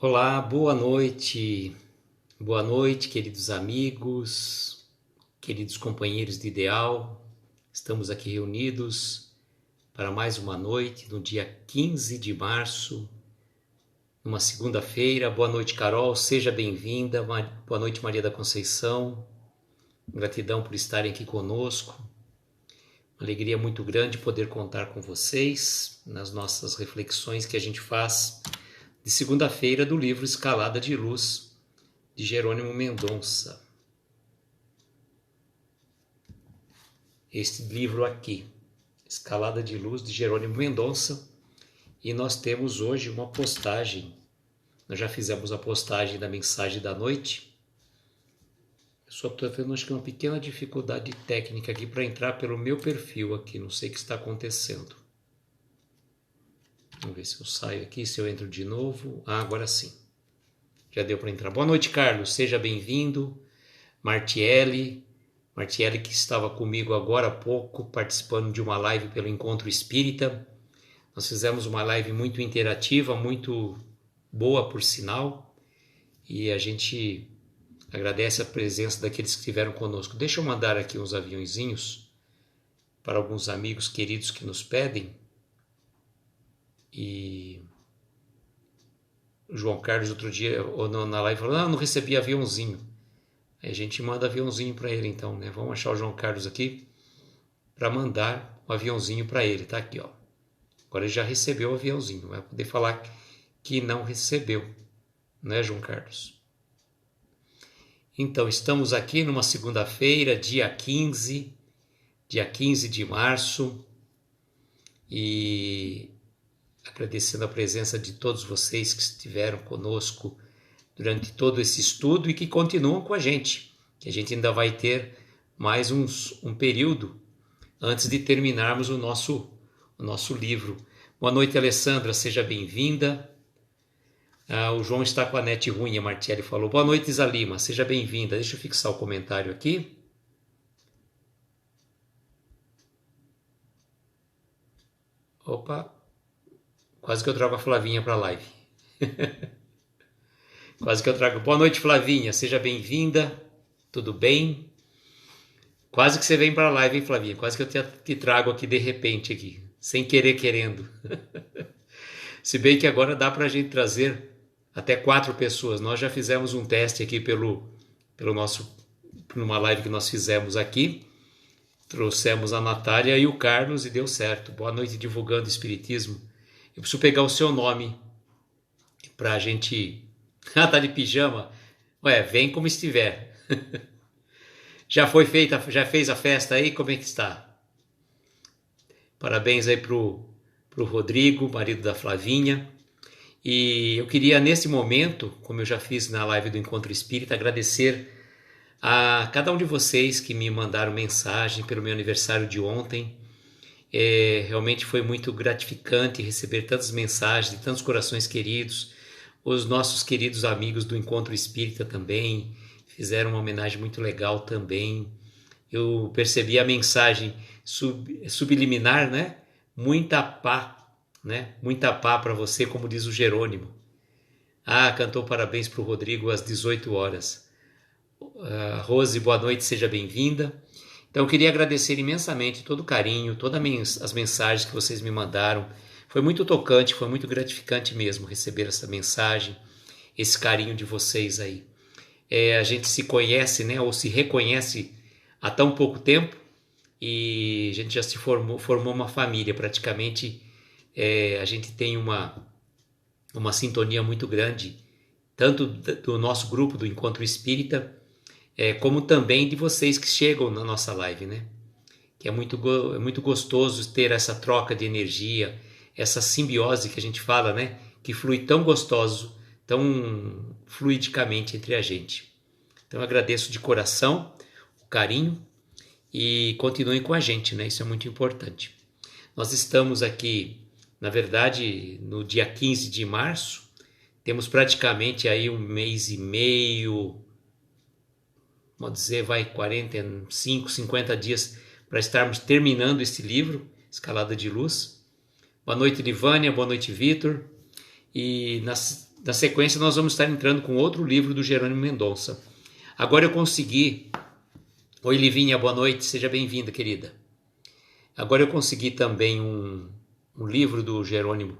Olá, boa noite, queridos amigos, queridos companheiros de ideal. Estamos aqui reunidos para mais uma noite, no dia 15 de março, numa segunda-feira. Boa noite, Carol, seja bem-vinda. Boa noite, Maria da Conceição. Gratidão por estarem aqui conosco. Uma alegria muito grande poder contar com vocês nas nossas reflexões que a gente faz de segunda-feira do livro Escalada de Luz, de Jerônimo Mendonça. Este livro aqui, Escalada de Luz, de Jerônimo Mendonça, e nós temos hoje uma postagem. Nós já fizemos a postagem da mensagem da noite. Eu só estou tendo, acho que, uma pequena dificuldade técnica aqui para entrar pelo meu perfil aqui, não sei o que está acontecendo. Vamos ver se eu saio aqui, se eu entro de novo. Agora sim. Já deu para entrar. Boa noite, Carlos. Seja bem-vindo. Martiele que estava comigo agora há pouco, participando de uma live pelo Encontro Espírita. Nós fizemos uma live muito interativa, muito boa, por sinal. E a gente agradece a presença daqueles que estiveram conosco. Deixa eu mandar aqui uns aviãozinhos para alguns amigos queridos que nos pedem. E o João Carlos outro dia na live falou, não recebi aviãozinho. Aí a gente manda aviãozinho para ele então, né? Vamos achar o João Carlos aqui para mandar um aviãozinho para ele, tá aqui, ó. Agora ele já recebeu o aviãozinho, não vai poder falar que não recebeu, né, João Carlos? Então, estamos aqui numa segunda-feira, dia 15 de março, e agradecendo a presença de todos vocês que estiveram conosco durante todo esse estudo e que continuam com a gente, que a gente ainda vai ter mais um período antes de terminarmos o nosso livro. Boa noite, Alessandra, seja bem-vinda. O João está com a net ruim, a Martiele falou. Boa noite, Isa Lima, seja bem-vinda. Deixa eu fixar o comentário aqui. Opa, quase que eu trago a Flavinha para a live. Quase que eu trago. Boa noite, Flavinha, seja bem-vinda. Tudo bem? Quase que você vem para a live, hein, Flavinha? Quase que eu te trago aqui de repente, aqui, sem querer, querendo. Se bem que agora dá para a gente trazer até 4 pessoas. Nós já fizemos um teste aqui numa live que nós fizemos aqui. Trouxemos a Natália e o Carlos e deu certo. Boa noite, divulgando Espiritismo. Eu preciso pegar o seu nome para a gente... Ah, tá de pijama? Ué, vem como estiver. Já fez a festa aí? Como é que está? Parabéns aí pro Rodrigo, marido da Flavinha. E eu queria, nesse momento, como eu já fiz na live do Encontro Espírita, agradecer a cada um de vocês que me mandaram mensagem pelo meu aniversário de ontem. Realmente foi muito gratificante receber tantas mensagens de tantos corações queridos. Os nossos queridos amigos do Encontro Espírita também fizeram uma homenagem muito legal também. Eu percebi a mensagem subliminar, né? Muita paz, né? Muita paz para você, como diz o Jerônimo. Cantou parabéns para o Rodrigo às 18 horas. Rose, boa noite, seja bem-vinda. Então, eu queria agradecer imensamente todo o carinho, todas as mensagens que vocês me mandaram. Foi muito tocante, foi muito gratificante mesmo receber essa mensagem, esse carinho de vocês aí. A gente se conhece, né, ou se reconhece há tão pouco tempo e a gente já se formou uma família praticamente. A gente tem uma sintonia muito grande, tanto do nosso grupo do Encontro Espírita, como também de vocês que chegam na nossa live, né? Que é muito gostoso ter essa troca de energia, essa simbiose que a gente fala, né? Que flui tão gostoso, tão fluidicamente entre a gente. Então eu agradeço de coração o carinho e continuem com a gente, né? Isso é muito importante. Nós estamos aqui, na verdade, no dia 15 de março, temos praticamente aí um mês e meio, vamos dizer, 45, 50 dias para estarmos terminando este livro, Escalada de Luz. Boa noite, Livânia, boa noite, Vitor. e na sequência nós vamos estar entrando com outro livro do Jerônimo Mendonça. Agora eu consegui... Oi, Livinha, boa noite, seja bem-vinda, querida. Agora eu consegui também um livro do Jerônimo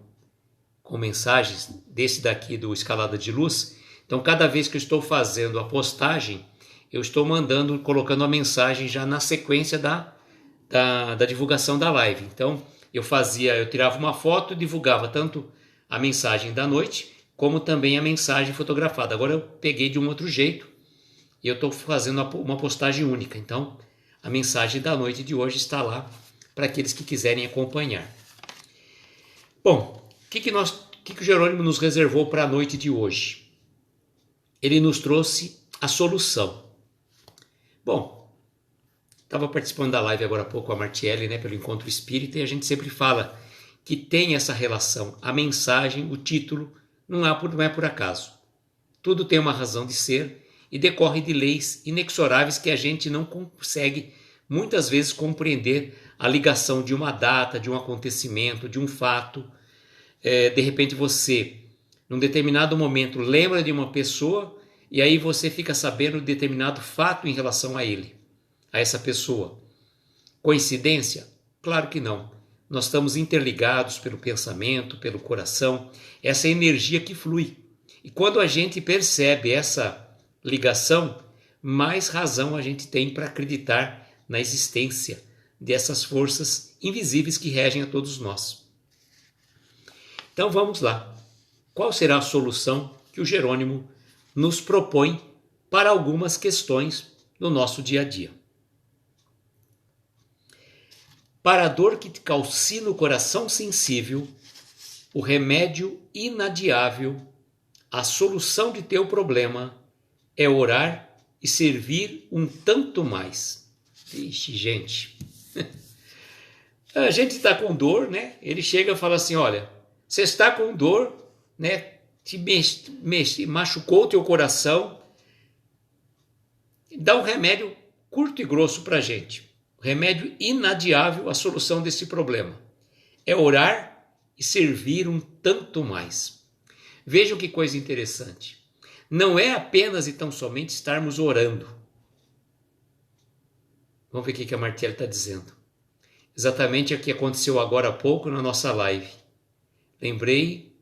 com mensagens, desse daqui do Escalada de Luz. Então, cada vez que eu estou fazendo a postagem, eu estou colocando a mensagem já na sequência da divulgação da live. Então, eu tirava uma foto e divulgava tanto a mensagem da noite, como também a mensagem fotografada. Agora eu peguei de um outro jeito e eu estou fazendo uma postagem única. Então, a mensagem da noite de hoje está lá para aqueles que quiserem acompanhar. Bom, o que o Jerônimo nos reservou para a noite de hoje? Ele nos trouxe a solução. Bom, estava participando da live agora há pouco com a Martiele, pelo Encontro Espírita, e a gente sempre fala que tem essa relação. A mensagem, o título, não é por acaso. Tudo tem uma razão de ser e decorre de leis inexoráveis que a gente não consegue, muitas vezes, compreender a ligação de uma data, de um acontecimento, de um fato. De repente você, num determinado momento, lembra de uma pessoa e aí você fica sabendo de determinado fato em relação a ele, a essa pessoa. Coincidência? Claro que não. Nós estamos interligados pelo pensamento, pelo coração, essa energia que flui. E quando a gente percebe essa ligação, mais razão a gente tem para acreditar na existência dessas forças invisíveis que regem a todos nós. Então vamos lá. Qual será a solução que o Jerônimo nos propõe para algumas questões no nosso dia a dia? Para a dor que te calcina o coração sensível, o remédio inadiável, a solução de teu problema é orar e servir um tanto mais. Ixi, gente. A gente está com dor, Ele chega e fala assim, olha, você está com dor, machucou o teu coração, dá um remédio curto e grosso para a gente. Remédio inadiável à solução desse problema. É orar e servir um tanto mais. Vejam que coisa interessante. Não é apenas e tão somente estarmos orando. Vamos ver o que a Martiele está dizendo. Exatamente o que aconteceu agora há pouco na nossa live. Lembrei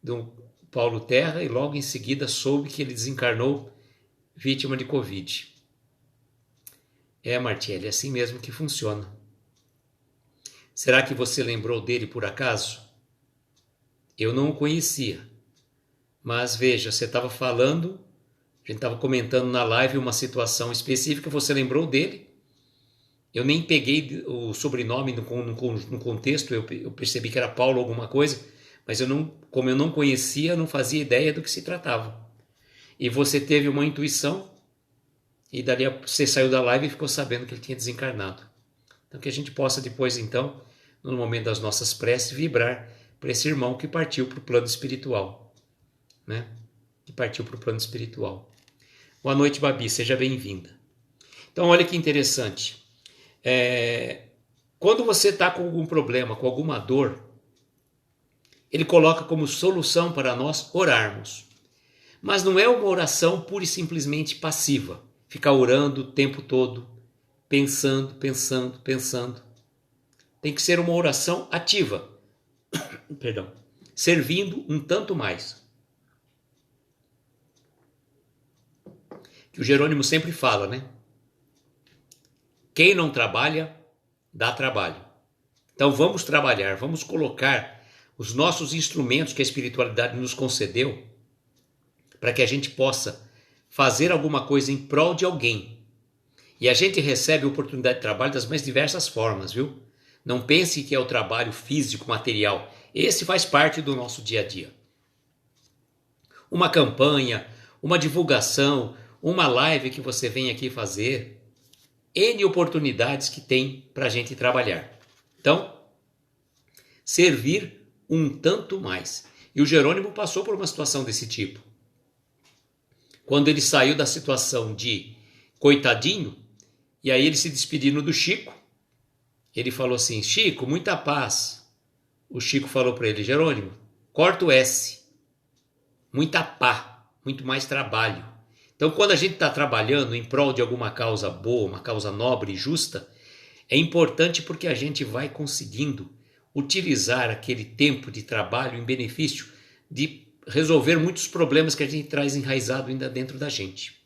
do Paulo Terra e logo em seguida soube que ele desencarnou vítima de Covid. Martiele, é assim mesmo que funciona. Será que você lembrou dele por acaso? Eu não o conhecia. Mas veja, você estava falando, a gente estava comentando na live uma situação específica, você lembrou dele. Eu nem peguei o sobrenome no contexto, eu percebi que era Paulo alguma coisa, mas como eu não conhecia, não fazia ideia do que se tratava. E você teve uma intuição, e dali você saiu da live e ficou sabendo que ele tinha desencarnado. Então que a gente possa depois, então, no momento das nossas preces, vibrar para esse irmão que partiu para o plano espiritual. Que partiu para o plano espiritual. Boa noite, Babi, seja bem-vinda. Então, olha que interessante. Quando você está com algum problema, com alguma dor, ele coloca como solução para nós orarmos. Mas não é uma oração pura e simplesmente passiva. Ficar orando o tempo todo, pensando. Tem que ser uma oração ativa. Perdão. Servindo um tanto mais. Que o Jerônimo sempre fala, Quem não trabalha, dá trabalho. Então vamos trabalhar, vamos colocar os nossos instrumentos que a espiritualidade nos concedeu para que a gente possa fazer alguma coisa em prol de alguém. E a gente recebe oportunidade de trabalho das mais diversas formas, viu? Não pense que é o trabalho físico, material. Esse faz parte do nosso dia a dia. Uma campanha, uma divulgação, uma live que você vem aqui fazer. N oportunidades que tem para a gente trabalhar. Então, servir um tanto mais. E o Jerônimo passou por uma situação desse tipo. Quando ele saiu da situação de coitadinho, e aí ele se despedindo do Chico, ele falou assim, Chico, muita paz. O Chico falou para ele, Jerônimo, corta o S, muita pá, muito mais trabalho. Então, quando a gente está trabalhando em prol de alguma causa boa, uma causa nobre e justa, é importante porque a gente vai conseguindo utilizar aquele tempo de trabalho em benefício de resolver muitos problemas que a gente traz enraizado ainda dentro da gente.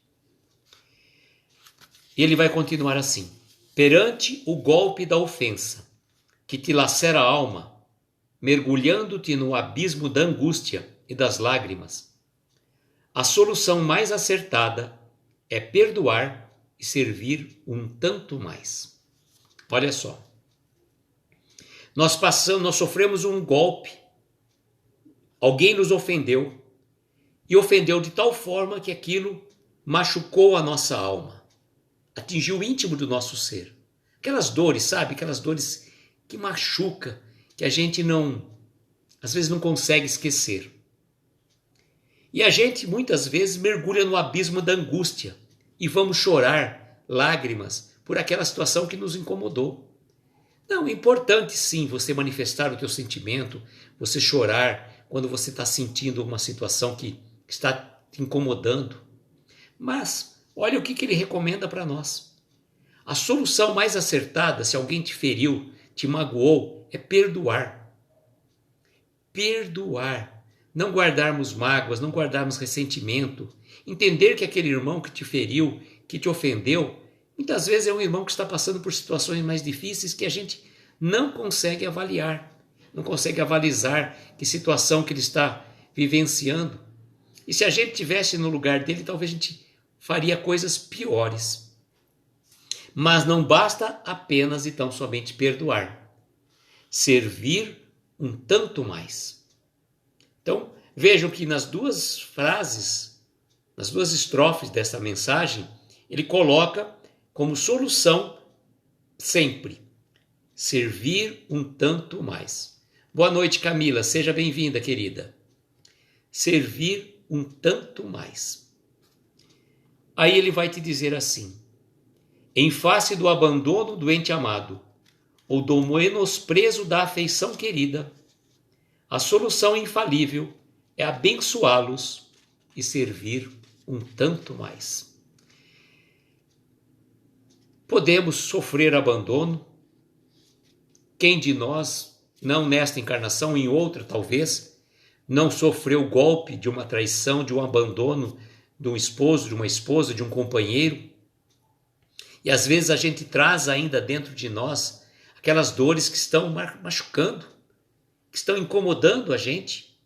E ele vai continuar assim: perante o golpe da ofensa, que te lacera a alma, mergulhando-te no abismo da angústia e das lágrimas, a solução mais acertada é perdoar e servir um tanto mais. Olha só. Nós sofremos um golpe. Alguém nos ofendeu. E ofendeu de tal forma que aquilo machucou a nossa alma. Atingiu o íntimo do nosso ser. Aquelas dores, sabe? Aquelas dores que machucam, que a gente às vezes não consegue esquecer. E a gente muitas vezes mergulha no abismo da angústia e vamos chorar lágrimas por aquela situação que nos incomodou. Não, é importante sim você manifestar o teu sentimento, você chorar quando você está sentindo uma situação que está te incomodando. Mas olha o que ele recomenda para nós. A solução mais acertada, se alguém te feriu, te magoou, é perdoar. Perdoar. Não guardarmos mágoas, não guardarmos ressentimento. Entender que aquele irmão que te feriu, que te ofendeu, muitas vezes é um irmão que está passando por situações mais difíceis que a gente não consegue avaliar, não consegue avalizar que situação que ele está vivenciando. E se a gente estivesse no lugar dele, talvez a gente faria coisas piores. Mas não basta apenas e tão somente perdoar. Servir um tanto mais. Então, vejam que nas duas frases, nas duas estrofes dessa mensagem, ele coloca como solução sempre servir um tanto mais. Boa noite, Camila. Seja bem-vinda, querida. Servir um tanto mais. Aí ele vai te dizer assim: em face do abandono do ente amado ou do menosprezo da afeição querida, a solução infalível é abençoá-los e servir um tanto mais. Podemos sofrer abandono. Quem de nós, não nesta encarnação, em outra talvez, não sofreu o golpe de uma traição, de um abandono de um esposo, de uma esposa, de um companheiro? E às vezes a gente traz ainda dentro de nós aquelas dores que estão machucando, que estão incomodando a gente,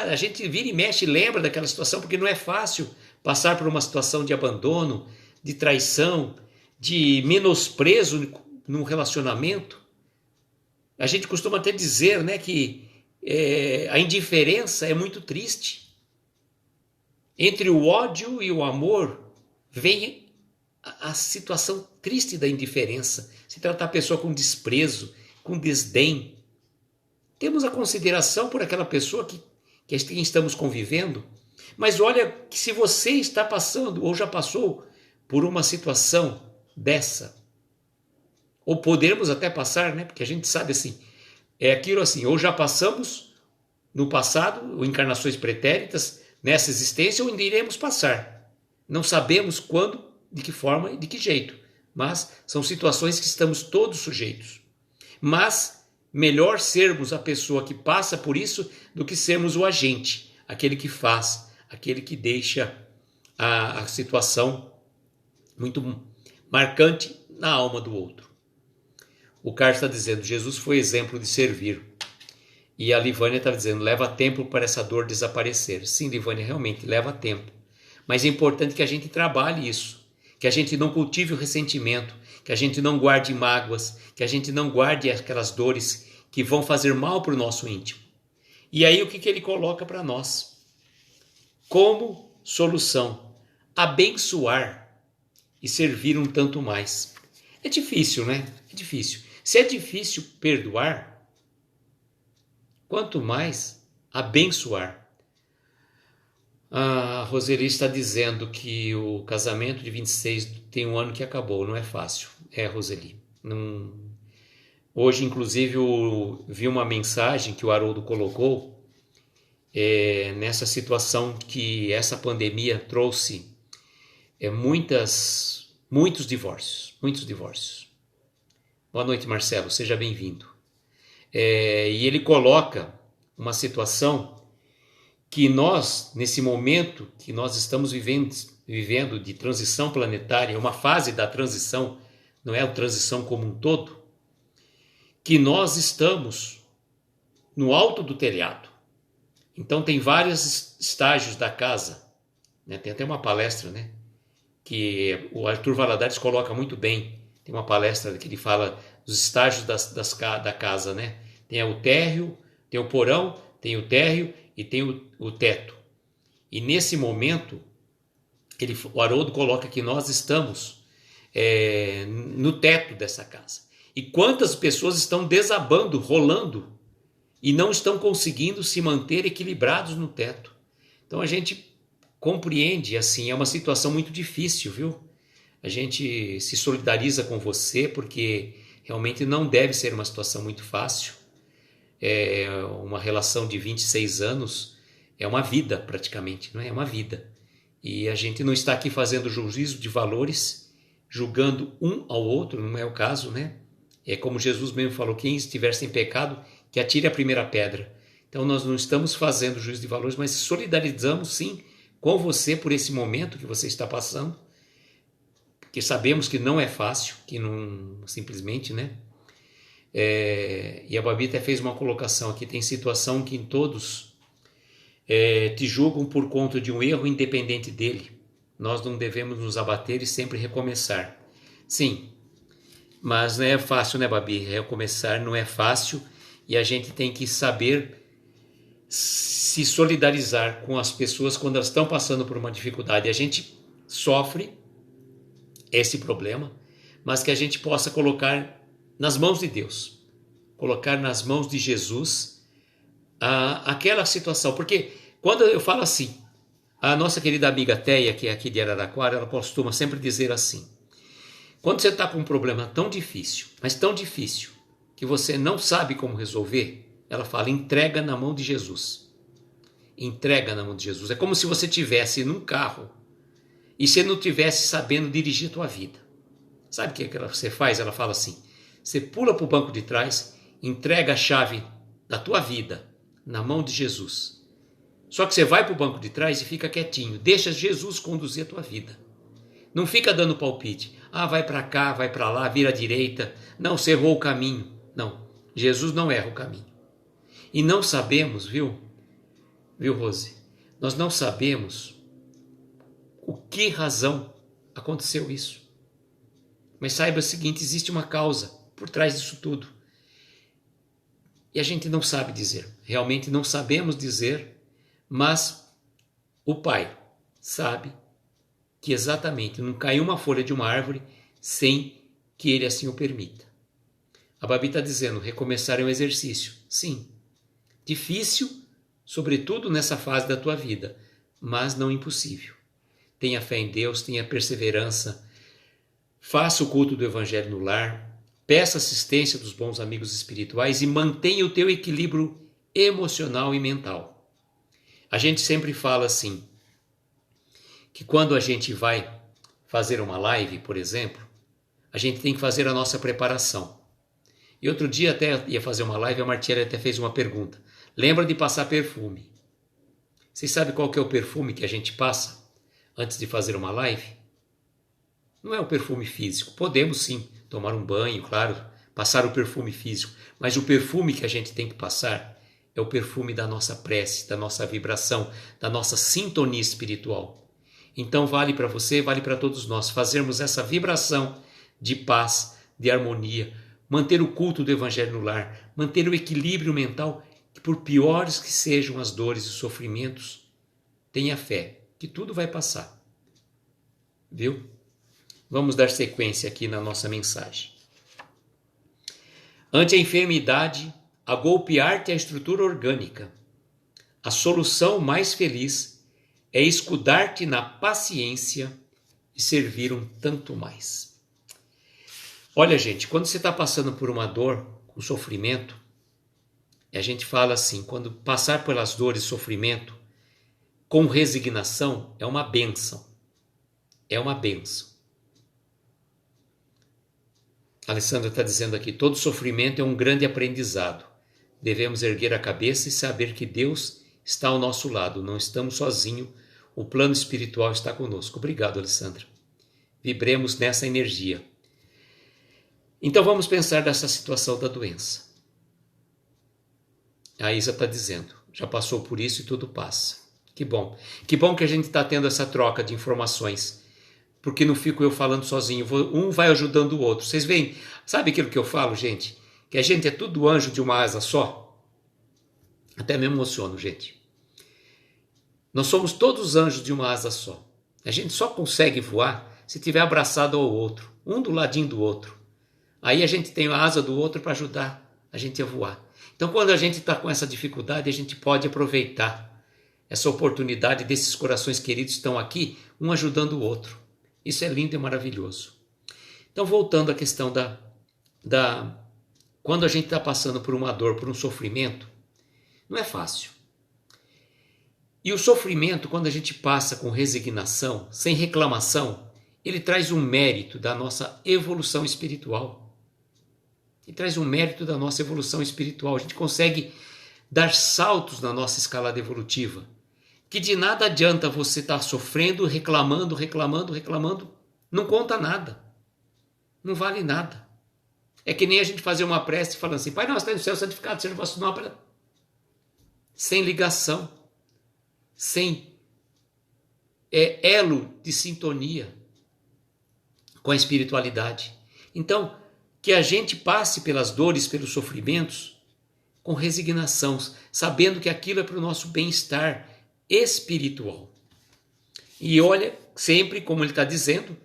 a gente vira e mexe e lembra daquela situação, porque não é fácil passar por uma situação de abandono, de traição, de menosprezo num relacionamento. A gente costuma até dizer, né, que a indiferença é muito triste. Entre o ódio e o amor vem a situação triste da indiferença. Se tratar a pessoa com desprezo, com desdém. Temos a consideração por aquela pessoa que quem estamos convivendo, mas olha que se você está passando ou já passou por uma situação dessa, ou podermos até passar, né? Porque a gente sabe assim, é aquilo assim, ou já passamos no passado, ou encarnações pretéritas, nessa existência, ou ainda iremos passar. Não sabemos quando, de que forma e de que jeito, mas são situações que estamos todos sujeitos. Mas melhor sermos a pessoa que passa por isso do que sermos o agente, aquele que faz, aquele que deixa a situação muito marcante na alma do outro. O Carlos está dizendo, Jesus foi exemplo de servir. E a Livânia está dizendo, leva tempo para essa dor desaparecer. Sim, Livânia, realmente leva tempo. Mas é importante que a gente trabalhe isso, que a gente não cultive o ressentimento, que a gente não guarde mágoas, que a gente não guarde aquelas dores que vão fazer mal para o nosso íntimo. E aí o que ele coloca para nós? Como solução, abençoar e servir um tanto mais. É difícil, né? É difícil. Se é difícil perdoar, quanto mais abençoar. A Roseli está dizendo que o casamento de 26 tem um ano que acabou, não é fácil. É, Roseli. Não... Hoje, inclusive, eu vi uma mensagem que o Haroldo colocou nessa situação que essa pandemia trouxe muitos divórcios, muitos divórcios. Boa noite, Marcelo, seja bem-vindo. E ele coloca uma situação que nós, nesse momento que nós estamos vivendo de transição planetária, uma fase da transição, não é a transição como um todo, que nós estamos no alto do telhado. Então tem vários estágios da casa, né? Tem até uma palestra, né, que o Arthur Valadares coloca muito bem. Tem uma palestra que ele fala dos estágios da casa, né? Tem o térreo, tem o porão, tem o térreo e tem o teto. E nesse momento, o Haroldo coloca que nós estamos no teto dessa casa. E quantas pessoas estão desabando, rolando, e não estão conseguindo se manter equilibrados no teto. Então a gente compreende, assim, é uma situação muito difícil, viu? A gente se solidariza com você, porque realmente não deve ser uma situação muito fácil. Uma relação de 26 anos é uma vida praticamente, não é? É uma vida. E a gente não está aqui fazendo juízo de valores, julgando um ao outro, não é o caso, né? É como Jesus mesmo falou, quem estiver sem pecado, que atire a primeira pedra. Então nós não estamos fazendo juízo de valores, mas solidarizamos sim com você por esse momento que você está passando, porque sabemos que não é fácil, que não simplesmente, né? E a Babi até fez uma colocação aqui, tem situação que todos te julgam por conta de um erro independente dele. Nós não devemos nos abater e sempre recomeçar. Sim, mas não é fácil, né, Babi? Recomeçar não é fácil e a gente tem que saber se solidarizar com as pessoas quando elas estão passando por uma dificuldade. A gente sofre esse problema, mas que a gente possa colocar nas mãos de Deus, colocar nas mãos de Jesus aquela situação. Porque quando eu falo assim, a nossa querida amiga Teia, que é aqui de Araraquara, ela costuma sempre dizer assim, quando você está com um problema tão difícil, mas tão difícil, que você não sabe como resolver, ela fala, entrega na mão de Jesus. Entrega na mão de Jesus. É como se você estivesse num carro e você não estivesse sabendo dirigir a tua vida. Sabe o que você faz? Ela fala assim, você pula para o banco de trás, entrega a chave da tua vida na mão de Jesus. Só que você vai para o banco de trás e fica quietinho. Deixa Jesus conduzir a tua vida. Não fica dando palpite. Vai para cá, vai para lá, vira à direita. Não, você errou o caminho. Não, Jesus não erra o caminho. E não sabemos, viu, Rose? Nós não sabemos o que razão aconteceu isso. Mas saiba o seguinte, existe uma causa por trás disso tudo. E a gente não sabe dizer. Realmente não sabemos dizer, mas o Pai sabe que exatamente não caiu uma folha de uma árvore sem que Ele assim o permita. A Babi está dizendo, recomeçar é um exercício. Sim, difícil, sobretudo nessa fase da tua vida, mas não impossível. Tenha fé em Deus, tenha perseverança, faça o culto do Evangelho no lar, peça assistência dos bons amigos espirituais e mantenha o teu equilíbrio emocional e mental. A gente sempre fala assim, que quando a gente vai fazer uma live, por exemplo, a gente tem que fazer a nossa preparação. E outro dia até ia fazer uma live, a Martiela até fez uma pergunta. Lembra de passar perfume? Vocês sabem qual que é o perfume que a gente passa antes de fazer uma live? Não é o perfume físico. Podemos sim tomar um banho, claro, passar o perfume físico. Mas o perfume que a gente tem que passar é o perfume da nossa prece, da nossa vibração, da nossa sintonia espiritual. Então vale para você, vale para todos nós fazermos essa vibração de paz, de harmonia, manter o culto do Evangelho no lar, manter o equilíbrio mental, que por piores que sejam as dores e os sofrimentos, tenha fé, que tudo vai passar. Viu? Vamos dar sequência aqui na nossa mensagem. Ante a enfermidade, a golpear-te a estrutura orgânica, a solução mais feliz é escudar-te na paciência e servir um tanto mais. Olha, gente, quando você está passando por uma dor, no sofrimento, a gente fala assim, quando passar pelas dores e sofrimento, com resignação, é uma bênção. É uma bênção. A Alessandra está dizendo aqui, todo sofrimento é um grande aprendizado. Devemos erguer a cabeça e saber que Deus está ao nosso lado. Não estamos sozinhos. O plano espiritual está conosco. Obrigado, Alessandra. Vibremos nessa energia. Então vamos pensar nessa situação da doença. A Isa está dizendo, já passou por isso e tudo passa. Que bom. Que bom que a gente está tendo essa troca de informações. Porque não fico eu falando sozinho. Um vai ajudando o outro. Vocês veem, sabe aquilo que eu falo, gente? Que a gente é tudo anjo de uma asa só? Até me emociono, gente. Nós somos todos anjos de uma asa só. A gente só consegue voar se tiver abraçado ao outro, um do ladinho do outro. Aí a gente tem a asa do outro para ajudar a gente a voar. Então, quando a gente está com essa dificuldade, a gente pode aproveitar essa oportunidade desses corações queridos que estão aqui, um ajudando o outro. Isso é lindo e maravilhoso. Então, voltando à questão quando a gente está passando por uma dor, por um sofrimento, não é fácil. E o sofrimento, quando a gente passa com resignação, sem reclamação, ele traz um mérito da nossa evolução espiritual. Ele traz um mérito da nossa evolução espiritual. A gente consegue dar saltos na nossa escalada evolutiva. Que de nada adianta você estar sofrendo, reclamando, não conta nada. Não vale nada. É que nem a gente fazer uma prece falando assim, Pai nosso, está no céu, santificado seja o vosso nome. Sem ligação, sem elo de sintonia com a espiritualidade. Então, que a gente passe pelas dores, pelos sofrimentos, com resignação, sabendo que aquilo é para o nosso bem-estar espiritual. E olha, sempre, como ele está dizendo,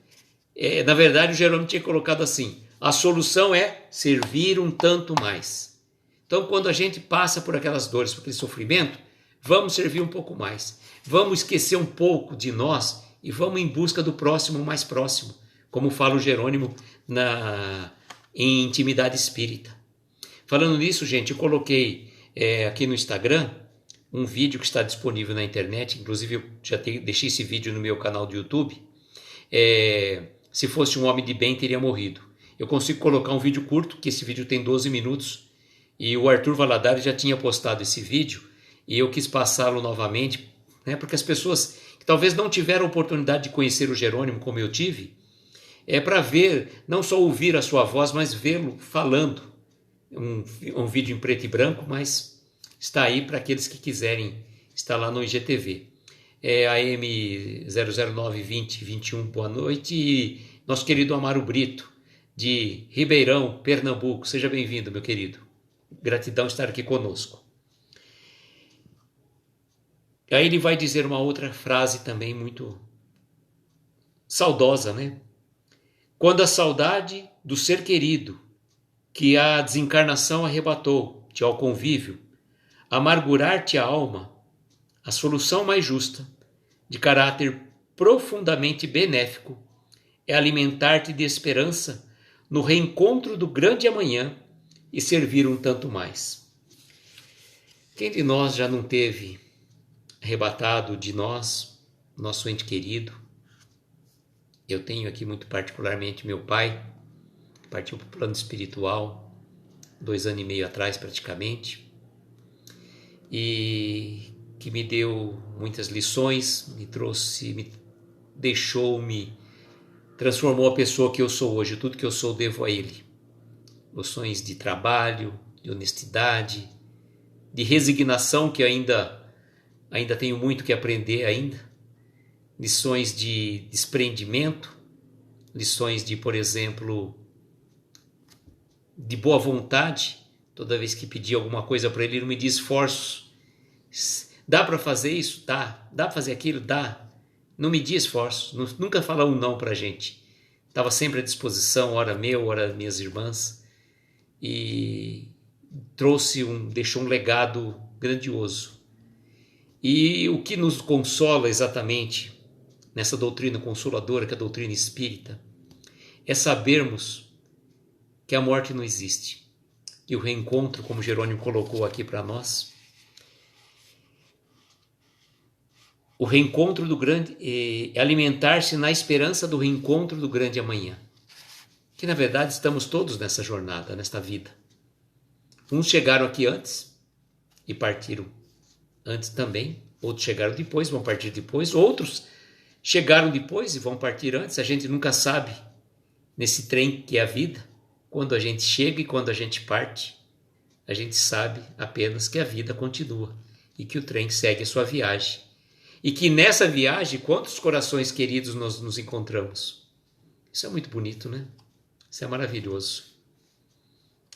na verdade o Jerônimo tinha colocado assim, a solução é servir um tanto mais. Então, quando a gente passa por aquelas dores, por aquele sofrimento, vamos servir um pouco mais. Vamos esquecer um pouco de nós e vamos em busca do próximo mais próximo, como fala o Jerônimo em Intimidade Espírita. Falando nisso, gente, eu coloquei aqui no Instagram um vídeo que está disponível na internet, inclusive eu já deixei esse vídeo no meu canal do YouTube. Se fosse um homem de bem, teria morrido. Eu consigo colocar um vídeo curto, que esse vídeo tem 12 minutos, e o Arthur Valadares já tinha postado esse vídeo, e eu quis passá-lo novamente, né, porque as pessoas que talvez não tiveram oportunidade de conhecer o Jerônimo como eu tive, para ver, não só ouvir a sua voz, mas vê-lo falando. Um vídeo em preto e branco, mas está aí para aqueles que quiserem, está lá no IGTV. AM 0092021, boa noite, e nosso querido Amaro Brito, de Ribeirão, Pernambuco, seja bem-vindo, meu querido. Gratidão estar aqui conosco. Aí ele vai dizer uma outra frase também muito saudosa, né? Quando a saudade do ser querido, que a desencarnação arrebatou-te ao convívio, amargurar-te a alma, a solução mais justa, de caráter profundamente benéfico, é alimentar-te de esperança no reencontro do grande amanhã e servir um tanto mais. Quem de nós já não teve arrebatado de nós, nosso ente querido? Eu tenho aqui muito particularmente meu pai, que partiu para o plano espiritual 2 anos e meio atrás praticamente, e que me deu muitas lições, me transformou a pessoa que eu sou hoje. Tudo que eu sou devo a ele. Lições de trabalho, de honestidade, de resignação, que ainda tenho muito que aprender ainda. Lições de desprendimento, lições de, por exemplo, de boa vontade. Toda vez que pedi alguma coisa para ele, ele não me diz esforços. Dá para fazer isso? Dá. Dá para fazer aquilo? Dá. Não media esforços, nunca fala um não para a gente. Estava sempre à disposição, ora meu, ora minhas irmãs, e deixou um legado grandioso. E o que nos consola exatamente nessa doutrina consoladora, que é a doutrina espírita, é sabermos que a morte não existe, e o reencontro, como Jerônimo colocou aqui para nós. O reencontro do grande, alimentar-se na esperança do reencontro do grande amanhã. Que na verdade estamos todos nessa jornada, nesta vida. Uns chegaram aqui antes e partiram antes também, outros chegaram depois, vão partir depois, outros chegaram depois e vão partir antes. A gente nunca sabe, nesse trem que é a vida, quando a gente chega e quando a gente parte. A gente sabe apenas que a vida continua e que o trem segue a sua viagem. E que nessa viagem, quantos corações queridos nós nos encontramos. Isso é muito bonito, né? Isso é maravilhoso.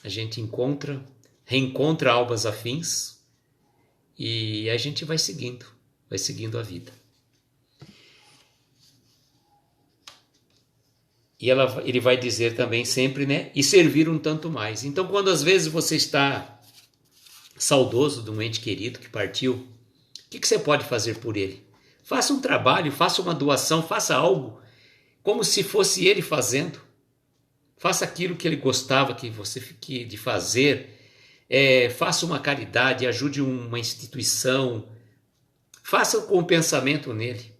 A gente reencontra almas afins e a gente vai seguindo a vida. E ele vai dizer também sempre, né? E servir um tanto mais. Então, quando às vezes você está saudoso de um ente querido que partiu, o que você pode fazer por ele? Faça um trabalho, faça uma doação, faça algo como se fosse ele fazendo. Faça aquilo que ele gostava de fazer. Faça uma caridade, ajude uma instituição. Faça com o pensamento nele.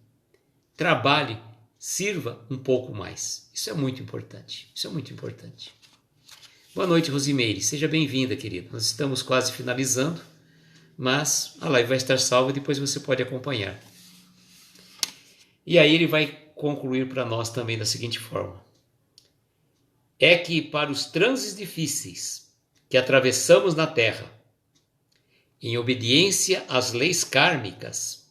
Trabalhe, sirva um pouco mais. Isso é muito importante. Isso é muito importante. Boa noite, Rosimeire. Seja bem-vinda, querida. Nós estamos quase finalizando, mas a live vai estar salva e depois você pode acompanhar. E aí ele vai concluir para nós também da seguinte forma. É que para os transes difíceis que atravessamos na Terra, em obediência às leis kármicas,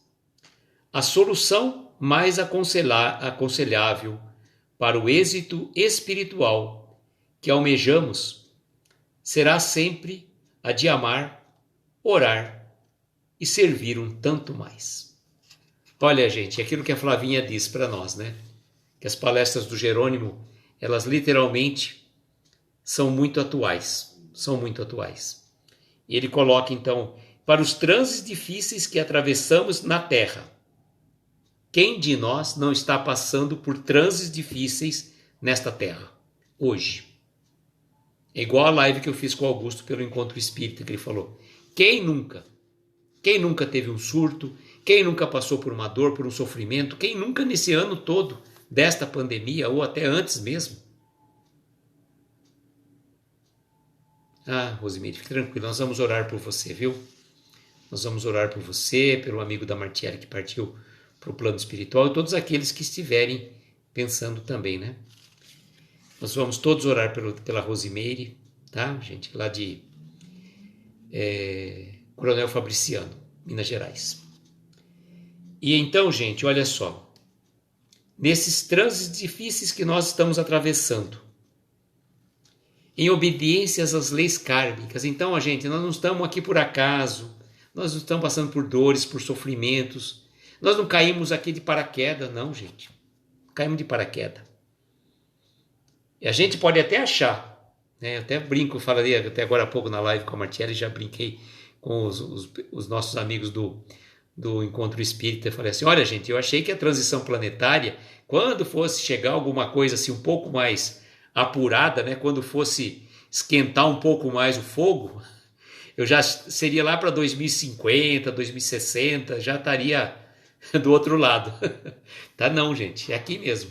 a solução mais aconselhável para o êxito espiritual que almejamos será sempre a de amar, orar e servir um tanto mais. Olha, gente, aquilo que a Flavinha diz para nós, né? Que as palestras do Jerônimo, elas literalmente são muito atuais. E ele coloca, então, para os transes difíceis que atravessamos na Terra. Quem de nós não está passando por transes difíceis nesta Terra, hoje? É igual a live que eu fiz com o Augusto pelo Encontro Espírita, que ele falou. Quem nunca? Quem nunca teve um surto? Quem nunca passou por uma dor, por um sofrimento? Quem nunca nesse ano todo desta pandemia, ou até antes mesmo? Ah, Rosemary, fique tranquilo, nós vamos orar por você, viu? Nós vamos orar por você, pelo amigo da Martiele que partiu para o plano espiritual e todos aqueles que estiverem pensando também, né? Nós vamos todos orar pela Rosemary, tá, gente? Lá de Coronel Fabriciano, Minas Gerais. E então, gente, olha só. Nesses transes difíceis que nós estamos atravessando, em obediência às leis kármicas. Então, gente, nós não estamos aqui por acaso, nós não estamos passando por dores, por sofrimentos, nós não caímos aqui de paraquedas, não, gente. Caímos de paraquedas. E a gente pode até achar, né? Eu até brinco, falei até agora há pouco na live com a Martiele, já brinquei com os nossos amigos do Encontro Espírita, eu falei assim, olha, gente, eu achei que a transição planetária, quando fosse chegar alguma coisa assim um pouco mais apurada, né, quando fosse esquentar um pouco mais o fogo, eu já seria lá para 2050, 2060, já estaria do outro lado. Tá não, gente, é aqui mesmo.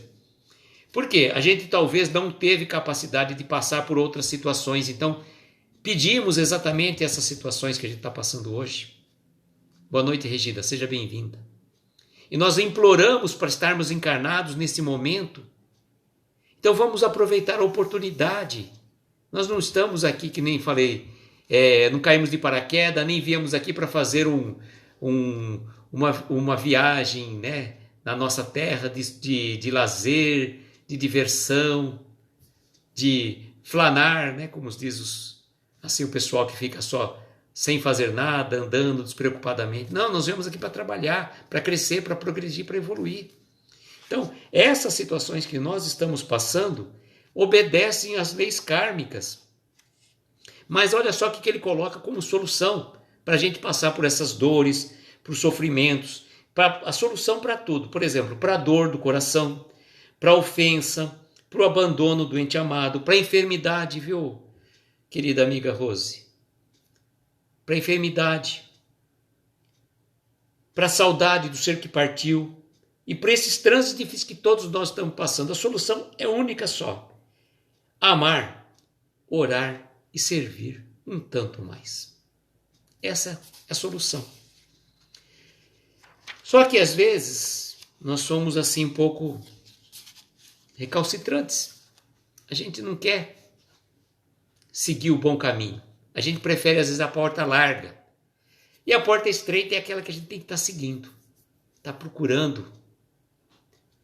Por quê? A gente talvez não teve capacidade de passar por outras situações, então pedimos exatamente essas situações que a gente está passando hoje. Boa noite, Regina, seja bem-vinda. E nós imploramos para estarmos encarnados nesse momento. Então vamos aproveitar a oportunidade. Nós não estamos aqui, que nem falei, não caímos de paraquedas, nem viemos aqui para fazer uma viagem, né, na nossa terra de lazer, de diversão, de flanar, né, como diz assim, o pessoal que fica só sem fazer nada, andando despreocupadamente. Não, nós viemos aqui para trabalhar, para crescer, para progredir, para evoluir. Então, essas situações que nós estamos passando obedecem às leis kármicas. Mas olha só o que ele coloca como solução para a gente passar por essas dores, por sofrimentos, a solução para tudo. Por exemplo, para a dor do coração, para a ofensa, para o abandono do ente amado, para a enfermidade, viu? querida amiga Rose, para a enfermidade, para a saudade do ser que partiu e para esses trânsitos difíceis que todos nós estamos passando. A solução é única só: amar, orar e servir um tanto mais. Essa é a solução. Só que às vezes nós somos assim um pouco recalcitrantes. A gente não quer seguir o bom caminho. A gente prefere às vezes a porta larga. E a porta estreita é aquela que a gente tem que estar seguindo, está procurando,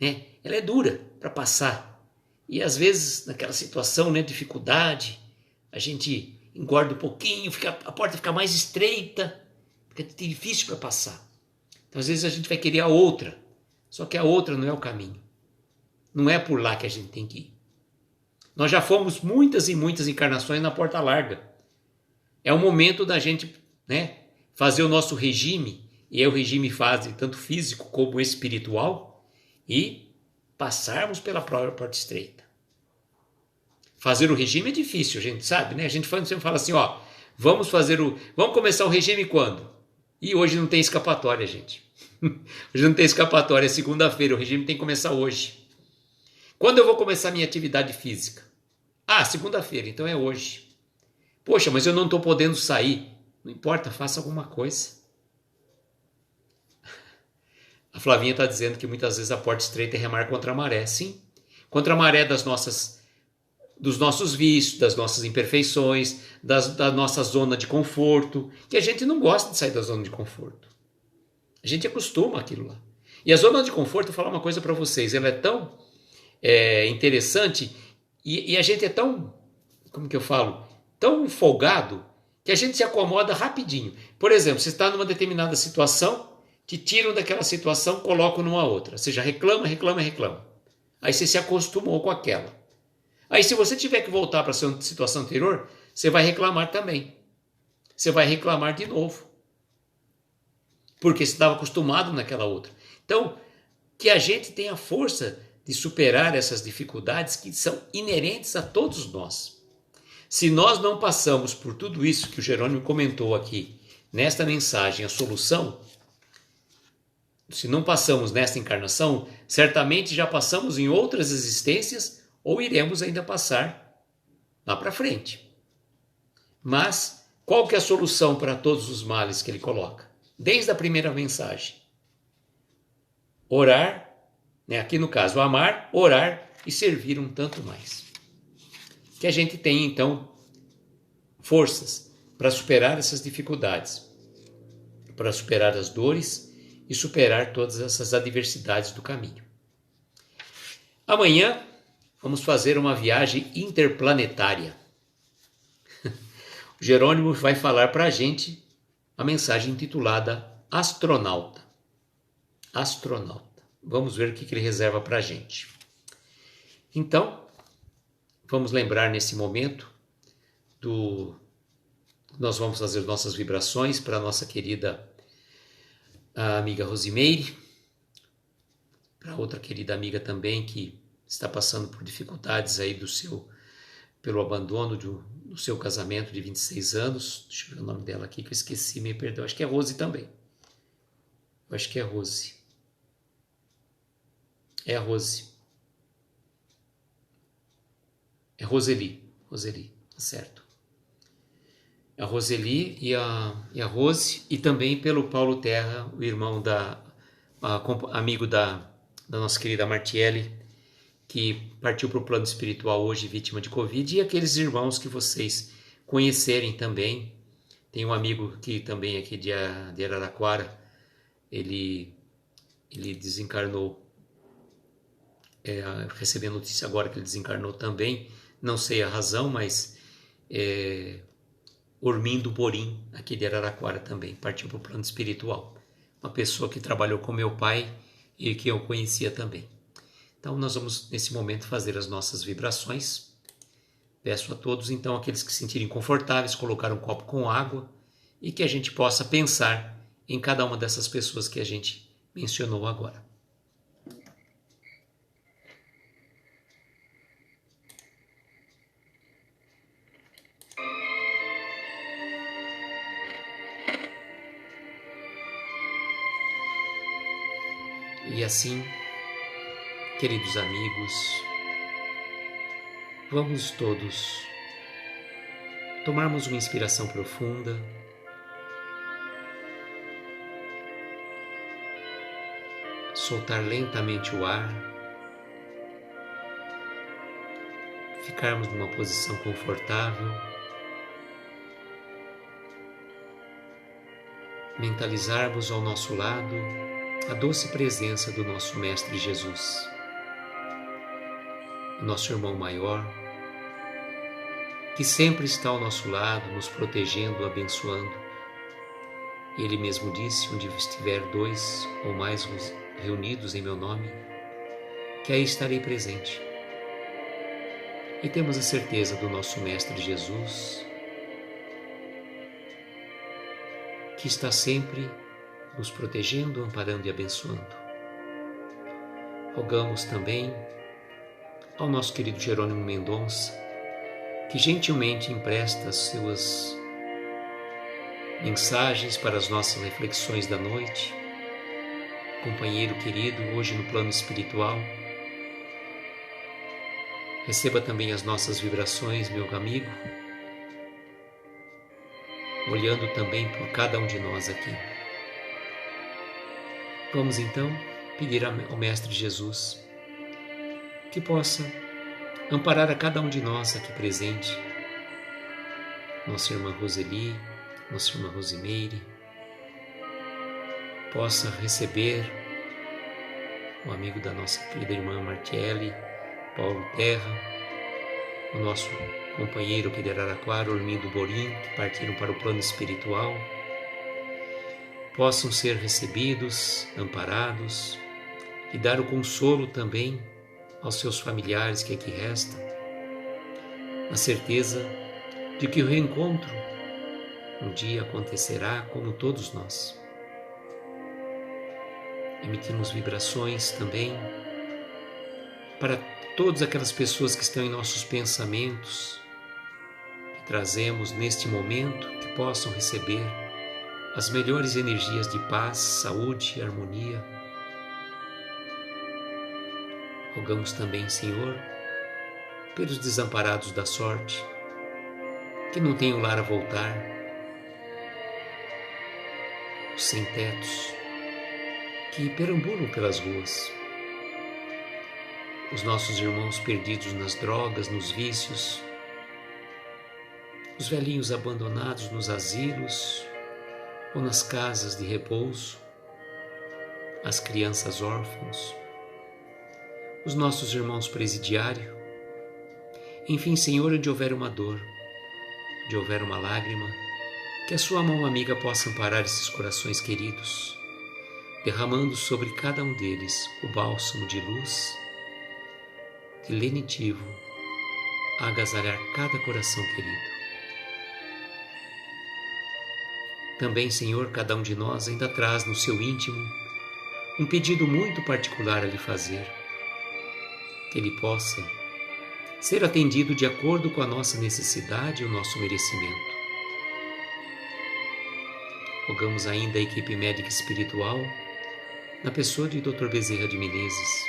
né? Ela é dura para passar. E às vezes naquela situação, né, dificuldade, a gente engorda um pouquinho, a porta fica mais estreita, fica difícil para passar. Então às vezes a gente vai querer a outra, só que a outra não é o caminho. Não é por lá que a gente tem que ir. Nós já fomos muitas e muitas encarnações na porta larga. É o momento da gente, né, fazer o nosso regime, e é o regime fase tanto físico como espiritual, e passarmos pela própria porta estreita. Fazer o regime é difícil, a gente sabe, né? A gente sempre fala assim, ó, vamos começar o regime quando? E hoje não tem escapatória, gente. Hoje não tem escapatória, é segunda-feira, o regime tem que começar hoje. Quando eu vou começar minha atividade física? Ah, segunda-feira, então é hoje. Poxa, mas eu não estou podendo sair. Não importa, faça alguma coisa. A Flavinha está dizendo que muitas vezes a porta estreita é remar contra a maré. Sim, contra a maré dos nossos vícios, das nossas imperfeições, da nossa zona de conforto, que a gente não gosta de sair da zona de conforto. A gente acostuma aquilo lá. E a zona de conforto, vou falar uma coisa para vocês, ela é tão interessante e a gente é tão, como que eu falo, tão folgado que a gente se acomoda rapidinho. Por exemplo, você está numa determinada situação, te tiram daquela situação, colocam numa outra. Você já reclama. Aí você se acostumou com aquela. Aí se você tiver que voltar para a sua situação anterior, você vai reclamar também. Você vai reclamar de novo. Porque você estava acostumado naquela outra. Então, que a gente tenha força de superar essas dificuldades que são inerentes a todos nós. Se nós não passamos por tudo isso que o Jerônimo comentou aqui, nesta mensagem, a solução, se não passamos nesta encarnação, certamente já passamos em outras existências ou iremos ainda passar lá para frente. Mas qual que é a solução para todos os males que ele coloca? Desde a primeira mensagem. Orar, né? Aqui no caso, amar, orar e servir um tanto mais. Que a gente tenha, então, forças para superar essas dificuldades, para superar as dores e superar todas essas adversidades do caminho. Amanhã vamos fazer uma viagem interplanetária. O Jerônimo vai falar para a gente a mensagem intitulada Astronauta. Astronauta. Vamos ver o que ele reserva para a gente. Então, vamos lembrar nesse momento nós vamos fazer nossas vibrações para a nossa querida amiga Rosimeire, para outra querida amiga também que está passando por dificuldades aí pelo abandono do seu casamento de 26 anos. Deixa eu ver o nome dela aqui que eu esqueci, me perdão. Acho que é Rose também. Eu acho que é Rose. É a Rose. É Roseli, tá certo. A Roseli e a Rose, e também pelo Paulo Terra, o irmão amigo da nossa querida Martiele, que partiu para o plano espiritual hoje vítima de Covid, e aqueles irmãos que vocês conhecerem também. Tem um amigo que também aqui de Araraquara, ele desencarnou, recebi a notícia agora que ele desencarnou também, não sei a razão, mas Ormindo Borim, aqui de Araraquara também, partiu para o plano espiritual. Uma pessoa que trabalhou com meu pai e que eu conhecia também. Então nós vamos nesse momento fazer as nossas vibrações. Peço a todos então, aqueles que se sentirem confortáveis, colocar um copo com água e que a gente possa pensar em cada uma dessas pessoas que a gente mencionou agora. E assim, queridos amigos, vamos todos tomarmos uma inspiração profunda, soltar lentamente o ar, ficarmos numa posição confortável, mentalizarmos ao nosso lado a doce presença do nosso Mestre Jesus, nosso irmão maior, que sempre está ao nosso lado, nos protegendo, abençoando. E Ele mesmo disse: onde estiver 2 ou mais reunidos em meu nome, que aí estarei presente. E temos a certeza do nosso Mestre Jesus, que está sempre nos protegendo, amparando e abençoando. Rogamos também ao nosso querido Jerônimo Mendonça, que gentilmente empresta as suas mensagens para as nossas reflexões da noite. Companheiro querido, hoje no plano espiritual. Receba também as nossas vibrações, meu amigo, olhando também por cada um de nós aqui. Vamos então pedir ao Mestre Jesus que possa amparar a cada um de nós aqui presente, nossa irmã Roseli, nossa irmã Rosimeire, possa receber o amigo da nossa querida irmã Martiele, Paulo Terra, o nosso companheiro aqui de Araraquara, Ormindo Borim, que partiram para o plano espiritual, possam ser recebidos, amparados e dar o consolo também aos seus familiares que aqui restam, na certeza de que o reencontro um dia acontecerá como todos nós. Emitimos vibrações também para todas aquelas pessoas que estão em nossos pensamentos, que trazemos neste momento, que possam receber as melhores energias de paz, saúde e harmonia. Rogamos também, Senhor, pelos desamparados da sorte, que não tenham lar a voltar, os sem-tetos, que perambulam pelas ruas, os nossos irmãos perdidos nas drogas, nos vícios, os velhinhos abandonados nos asilos ou nas casas de repouso, as crianças órfãos, os nossos irmãos presidiários, enfim, Senhor, onde houver uma dor, onde houver uma lágrima, que a sua mão amiga possa amparar esses corações queridos, derramando sobre cada um deles o bálsamo de luz, de lenitivo, a agasalhar cada coração querido. Também, Senhor, cada um de nós ainda traz no seu íntimo um pedido muito particular a lhe fazer, que ele possa ser atendido de acordo com a nossa necessidade e o nosso merecimento. Rogamos ainda a equipe médica espiritual, na pessoa de Dr. Bezerra de Menezes,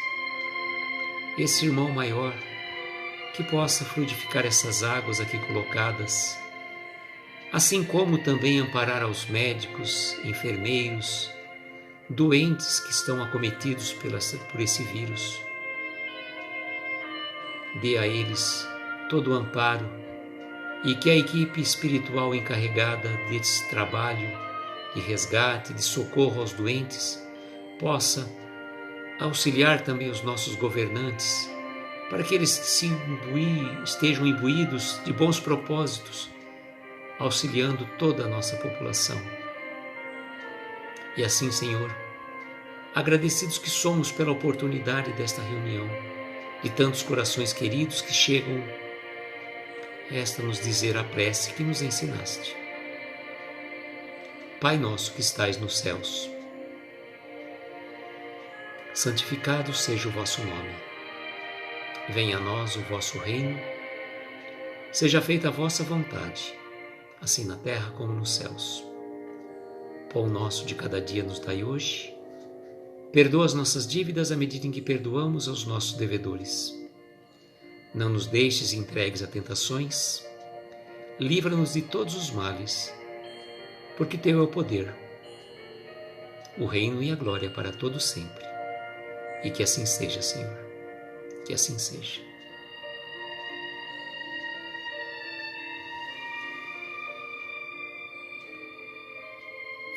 esse irmão maior, que possa fluidificar essas águas aqui colocadas, assim como também amparar aos médicos, enfermeiros, doentes que estão acometidos por esse vírus. Dê a eles todo o amparo e que a equipe espiritual encarregada desse trabalho de resgate, de socorro aos doentes, possa auxiliar também os nossos governantes para que eles estejam imbuídos de bons propósitos, auxiliando toda a nossa população. E assim, Senhor, agradecidos que somos pela oportunidade desta reunião, de tantos corações queridos que chegam, resta nos dizer a prece que nos ensinaste. Pai nosso que estais nos céus, santificado seja o vosso nome. Venha a nós o vosso reino, seja feita a vossa vontade, assim na terra como nos céus. Pão nosso de cada dia nos dai hoje, Perdoa as nossas dívidas à medida em que perdoamos aos nossos devedores. Não nos deixes entregues a tentações. Livra-nos de todos os males, porque teu é o poder, o reino e a glória para todos sempre. E que assim seja, Senhor. Que assim seja.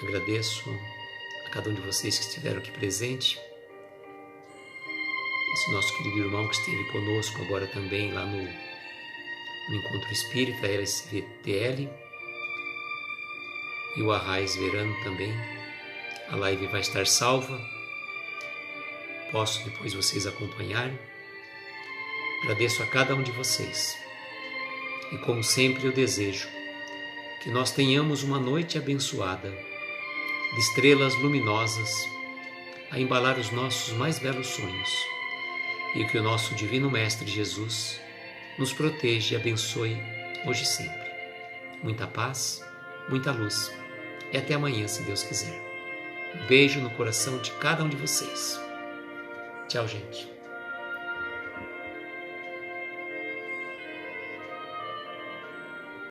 Agradeço a cada um de vocês que estiveram aqui presente. Esse nosso querido irmão que esteve conosco agora também lá no Encontro Espírita, LSVTL, e o Arraiz Verano também. A live vai estar salva. Posso depois vocês acompanharem. Agradeço a cada um de vocês. E como sempre eu desejo que nós tenhamos uma noite abençoada, de estrelas luminosas, a embalar os nossos mais belos sonhos, e que o nosso Divino Mestre Jesus nos proteja e abençoe hoje e sempre. Muita paz, muita luz, e até amanhã, se Deus quiser. Um beijo no coração de cada um de vocês. Tchau, gente.